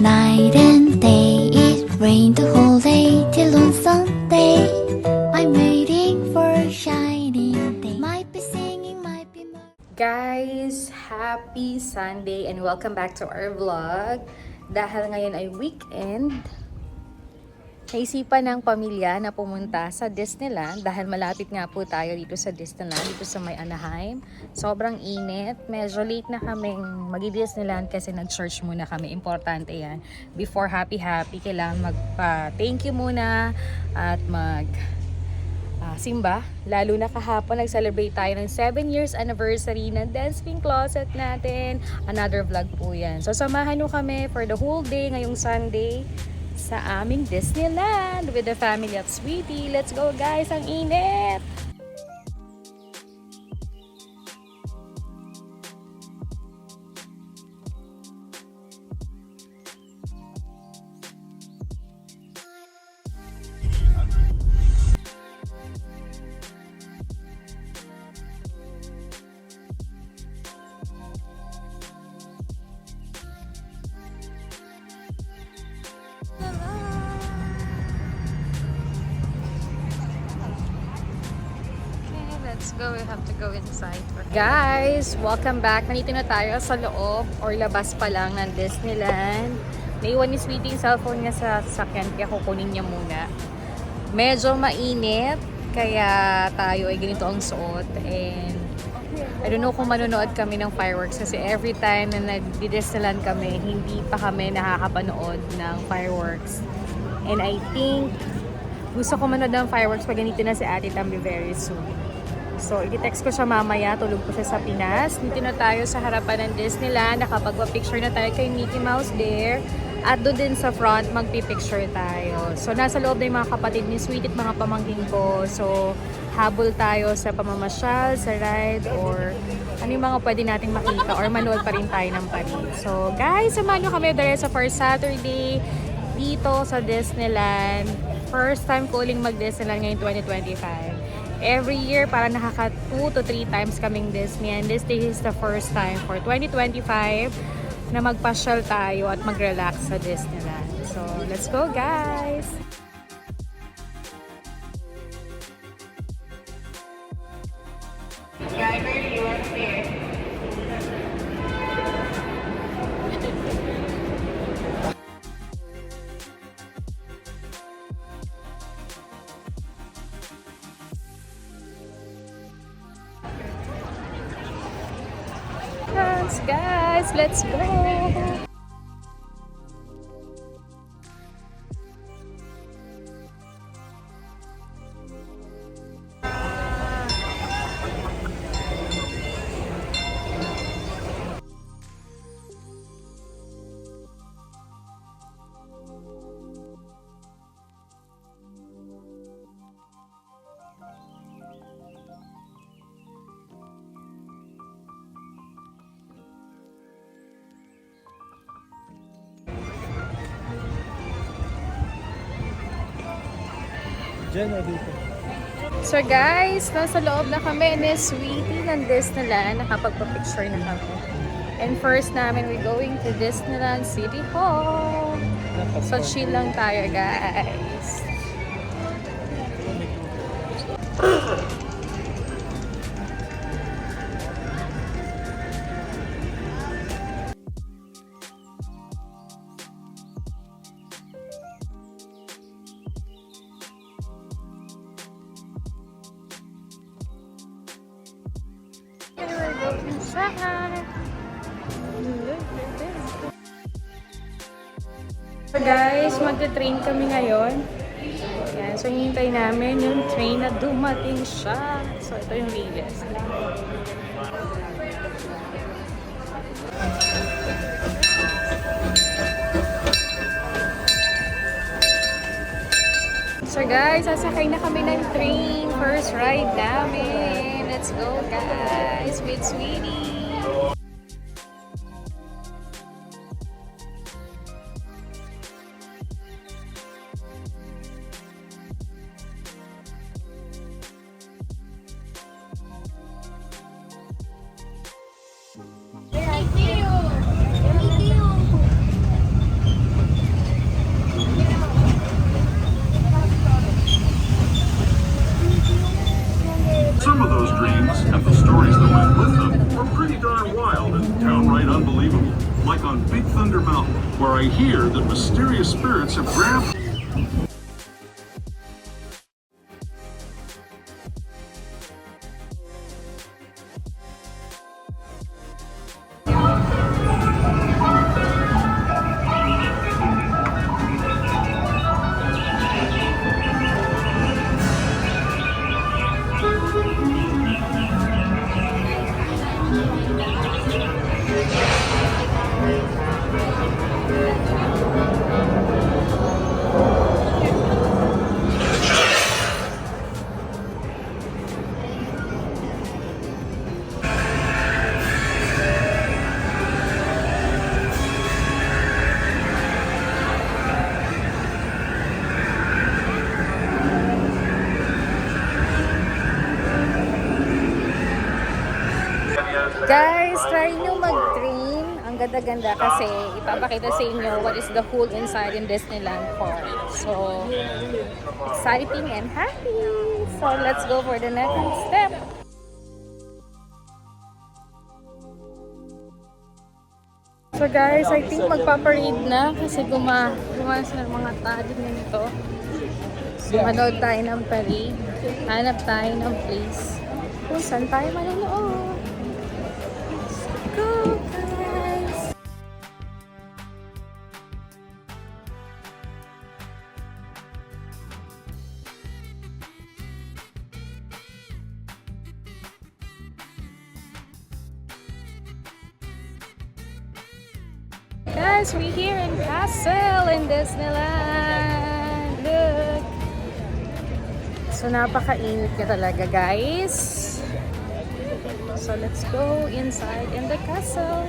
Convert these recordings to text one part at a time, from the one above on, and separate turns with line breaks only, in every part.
night and day. It rained the whole day till on Sunday. I'm waiting for a shining day. Might be singing, might be
Guys, happy Sunday and welcome back to our vlog. Dahil ngayon ay weekend, naisipan ng pamilya na pumunta sa Disneyland dahil malapit nga po tayo dito sa Disneyland, dito sa may Anaheim. Sobrang init. Medyo late na kaming mag-Disneyland kasi nag-church muna kami. Importante yan. Before happy-happy, kailangan magpa-thank you muna at simba. Lalo na kahapon, nag-celebrate tayo ng 7 years anniversary ng Dance Pink Closet natin. Another vlog po yan. So, samahan nyo kami for the whole day ngayong Sunday sa aming Disneyland with the family of Sweetie. Let's go guys! Ang init! Let's go. We have to go inside. Guys, welcome back. Nandito na tayo sa loob or labas pa lang ng Disneyland. Naiwan ni Sweetie yung cellphone niya sa sasakyan kaya kukunin niya muna. Medyo mainit kaya tayo ay ganito ang suot. And I don't know kung manonood kami ng fireworks kasi every time na nag-Disneyland kami, hindi pa kami nakakapanood ng fireworks. And I think gusto ko manood ng fireworks pag ganito na si Ate Tambi very soon. So, i-text ko siya mamaya. Tulog po siya sa Pinas. Dito na tayo sa harapan ng Disneyland. Nakapagpa-picture na tayo kay Mickey Mouse there. At doon din sa front, magpipicture tayo. So, nasa loob na yung mga kapatid ni Sweet at mga pamangkin ko. So, habol tayo sa pamamasyal, sa ride, or ano yung mga pwede nating makita or manood pa rin tayo ng parade. So, guys, samahan nyo kami the rest of our Saturday dito sa Disneyland. First time ko uling mag-Disneyland ngayong 2025. Every year, para nakaka 2 to 3 times kaming Disney. And this is the first time for 2025 na magpasyal tayo at mag-relax sa Disneyland. So, let's go guys! Driver, you are there. Guys, let's go! So guys, nasa loob na kami ni Sweetie ng Disneyland. Nakapagpa-picture na kami. And first namin, we're going to Disneyland City Hall. So chill lang tayo guys. So guys, magte-train kami ngayon. Yan, so hintay namin yung train na dumating siya. So ito yung latest. So guys, sasakay na kami ng train. First ride namin. Let's go guys with Sweetie.
on Big Thunder Mountain, where I hear that mysterious spirits have grabbed.
Guys, try nyo mag-train. Ang ganda-ganda kasi ipapakita sa inyo what is the whole inside in Disneyland Park. So, exciting and happy. So, let's go for the next step. So guys, I think magpaparade na kasi gumawas na mga tao din nito. So, manood tayo ng parade. Hanap tayo ng place kung saan tayo manonood. Go, guys! Guys, we're here in Castle in Disneyland. Look! So, napakainit ka talaga, guys. So let's go inside in the castle.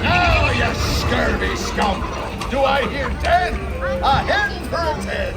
Now, you scurvy scum! Do I hear 10? A hen for 10!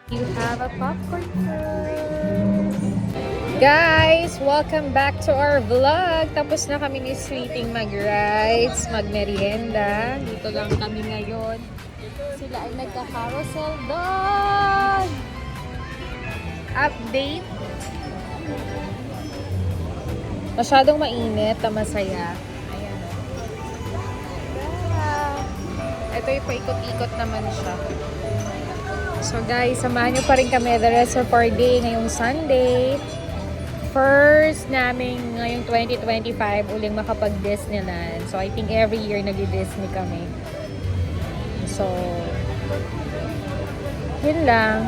You have a popcorn first. Guys, welcome back to our vlog. Tapos na kami ni Sweeting mag-rides, mag-merienda. Dito lang kami ngayon. Sila ay nagka-carousel doon. Update. Masyadong mainit na masaya. Ayan o. Ito yung paikot-ikot naman siya. So guys, samahan nyo pa rin kami the rest of our day ngayong Sunday. First namin ngayong 2025 uling makapag-Disneyland. So I think every year nag-Disney kami. So, yun lang.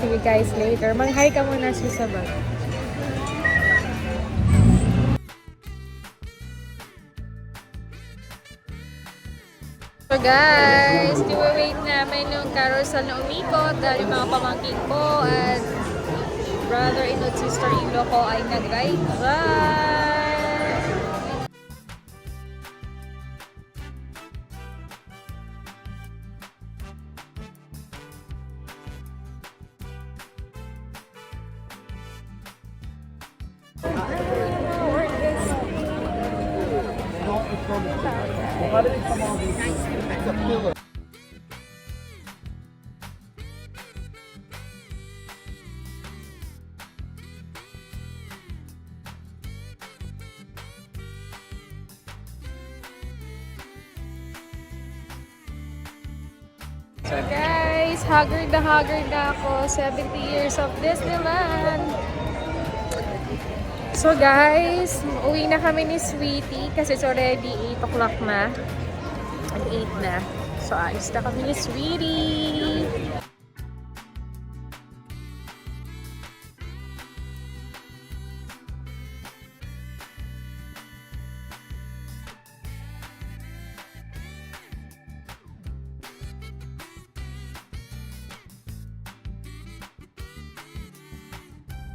See you guys later. Mag-hi ka muna sa sabag. So guys, wait namin yung carousel na umikot dahil yung mga pamangkin ko at brother-in-law at sister-in-law ko ay nag-ride. So guys, haggard na ako. 70 years of Disneyland. So guys, uwi na kami ni Sweetie kasi it's already 8 o'clock na. 8 na. So ayos na kami ni Sweetie.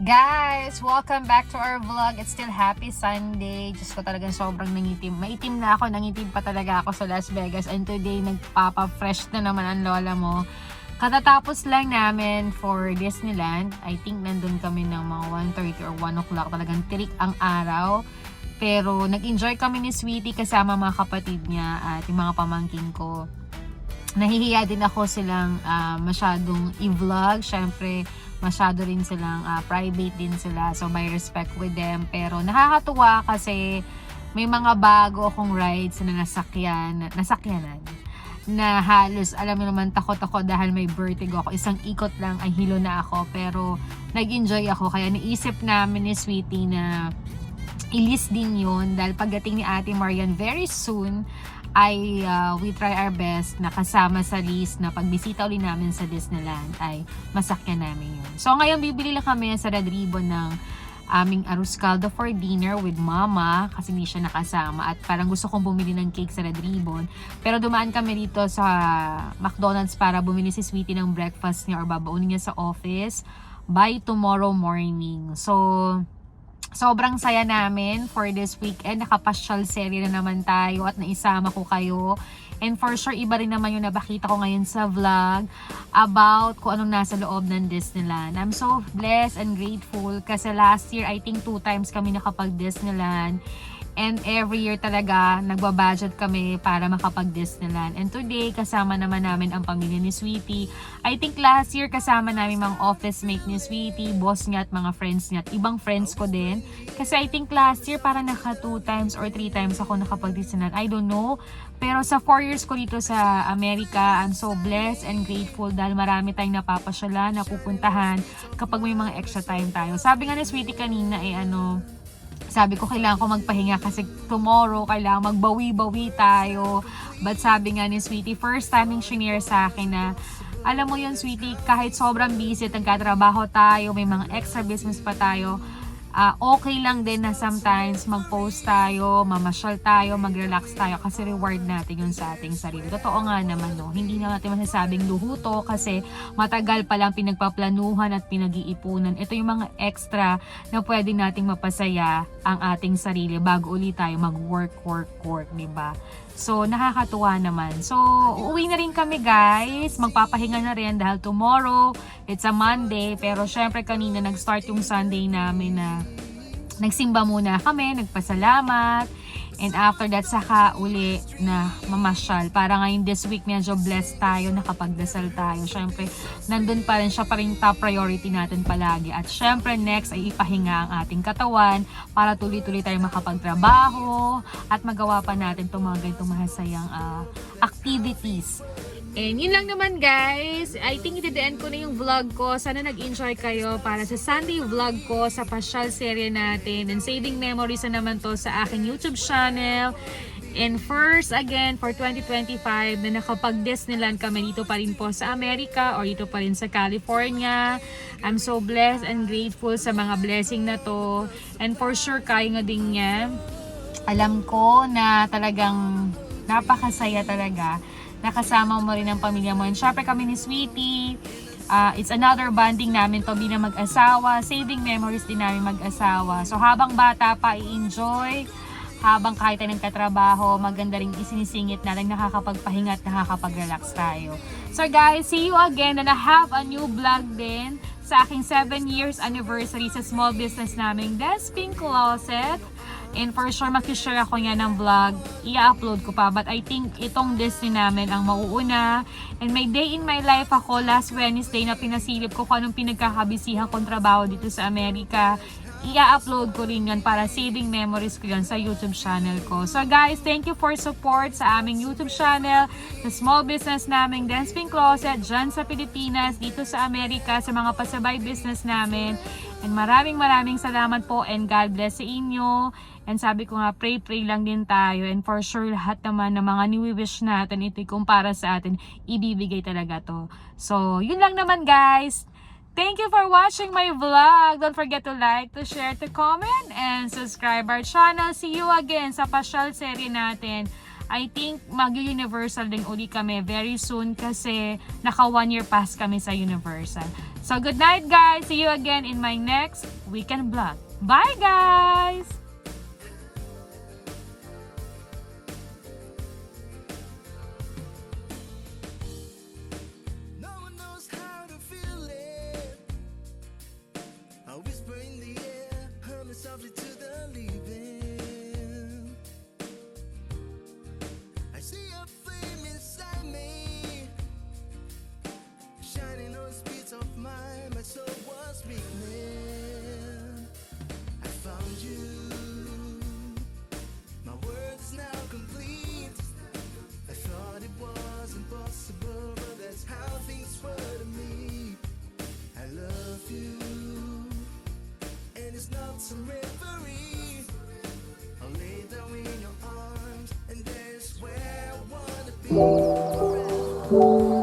Guys, welcome back to our vlog. It's still happy Sunday. Diyos ko talagang sobrang nangitim. Maitim na ako, nangitim pa talaga ako sa Las Vegas. And today, nagpapa-fresh na naman ang lola mo. Katatapos lang namin for Disneyland. I think nandun kami ng mga 1:30 or 1 o'clock. Talagang tirik ang araw. Pero nag-enjoy kami ni Sweetie kasama mga kapatid niya at yung mga pamangkin ko. Nahihiya din ako silang masyadong i-vlog. Syempre, masyado rin silang private din sila. So, by respect with them. Pero nakakatuwa kasi may mga bago akong rides na nasakyanan. Na halos, alam mo naman, takot ako dahil may vertigo ako. Isang ikot lang ay hilo na ako. Pero nag-enjoy ako. Kaya naisip namin ni Sweetie na i-list din yun. Dahil pagdating ni Ate Marian very soon, ay we try our best na kasama sa list na pagbisita ulit namin sa Disneyland ay masakyan namin yun. So ngayon bibili lang kami sa Red Ribbon ng aming arroz caldo for dinner with mama kasi hindi siya nakasama at parang gusto kong bumili ng cake sa Red Ribbon. Pero dumaan kami dito sa McDonald's para bumili si Sweetie ng breakfast niya or babaunin niya sa office by tomorrow morning. So sobrang saya namin for this weekend. Nakapasyal serye na naman tayo at naisama ko kayo. And for sure, iba rin naman yung nabakita ko ngayon sa vlog about kung anong nasa loob ng Disneyland. I'm so blessed and grateful kasi last year, I think 2 times kami nakapag-Disneyland. And every year talaga, nagbabudget kami para makapag-Disneyland. And today, kasama naman namin ang pamilya ni Sweetie. I think last year, kasama namin mga office mate ni Sweetie, boss niya at mga friends niya. At ibang friends ko din. Kasi I think last year, parang naka 2 times or 3 times ako nakapag-Disneyland. I don't know. Pero sa 4 years ko dito sa Amerika, I'm so blessed and grateful dahil marami tayong napapasyalan, napupuntahan kapag may mga extra time tayo. Sabi nga ni Sweetie kanina, sabi ko kailangan ko magpahinga kasi tomorrow kailangan magbawi-bawi tayo. But sabi nga ni Sweetie, first time yung shinare sa akin na alam mo yun Sweetie, kahit sobrang busy at nagkatrabaho tayo, may mga extra business pa tayo, okay lang din na sometimes mag-post tayo, mamasyal tayo, mag-relax tayo kasi reward natin yun sa ating sarili. Totoo nga naman, no? Hindi na natin masasabing luhuto kasi matagal pa lang pinagpaplanuhan at pinag-iipunan. Ito yung mga extra na pwede nating mapasaya ang ating sarili bago ulit tayo mag-work, diba? So, nakakatuwa naman. So, uuwi na rin kami guys. Magpapahinga na rin dahil tomorrow, it's a Monday. Pero syempre kanina nag-start yung Sunday namin na nagsimba muna kami, nagpasalamat. And after that, saka uli na mamasyal. Para ngayon this week, medyo blessed tayo, nakapagdasal tayo. Syempre, nandun pa rin siya pa rin top priority natin palagi. At syempre, next ay ipahinga ang ating katawan para tuloy-tuloy tayo makapagtrabaho at magawa pa natin itong mga ganitong mahasayang activities. And yun lang naman guys. I think i-end ko na yung vlog ko. Sana nag-enjoy kayo para sa Sunday vlog ko sa pasyal serye natin. And saving memories na naman to sa aking YouTube channel. And first again for 2025 na nakapag-Disneyland kami dito pa rin po sa Amerika or dito pa rin sa California. I'm so blessed and grateful sa mga blessing na to. And for sure kaya nga din niya. Alam ko na talagang napakasaya talaga. Nakasama mo rin ang pamilya mo. And syempre kami ni Sweetie, it's another bonding namin to bilang mag-asawa. Saving memories din namin mag-asawa. So habang bata pa, i-enjoy. Habang kahit tayo nagkatrabaho, maganda rin isinisingit na lang nakakapagpahinga at nakakapag-relax tayo. So guys, see you again and I have a new vlog din sa aking 7 years anniversary sa small business namin, Des Pink Closet. And for sure, makishare ako niya ng vlog. I-upload ko pa. But I think itong Disney namin ang mauuna. And may day in my life ako last Wednesday na pinasilip ko kung anong pinagkakabisihan kong trabaho dito sa Amerika. I-upload ko rin yan para saving memories ko yan sa YouTube channel ko. So guys, thank you for support sa aming YouTube channel, sa small business namin, Des Pink Closet, dyan sa Pilipinas, dito sa Amerika, sa mga pasabay business namin. And maraming salamat po and God bless sa inyo. And sabi ko nga, pray lang din tayo. And for sure, lahat naman ng mga ni-wish natin, ito kung para sa atin, ibibigay talaga to. So, yun lang naman guys. Thank you for watching my vlog. Don't forget to like, to share, to comment, and subscribe our channel. See you again sa pasyal serye natin. I think mag-Universal din uli kami very soon kasi naka 1 year pass kami sa Universal. So good night guys. See you again in my next weekend vlog. Bye guys!
No one knows how to feel it. I whisper in the air, humming softly to the leaving. I see a flame inside me, shining on speeds of mine. My soul was weakening. I found you. My world is now complete. I thought it was impossible, but that's how things were to me. I love you, and it's not some reverie. I'll lay down in your arms, and there's where I wanna be forever.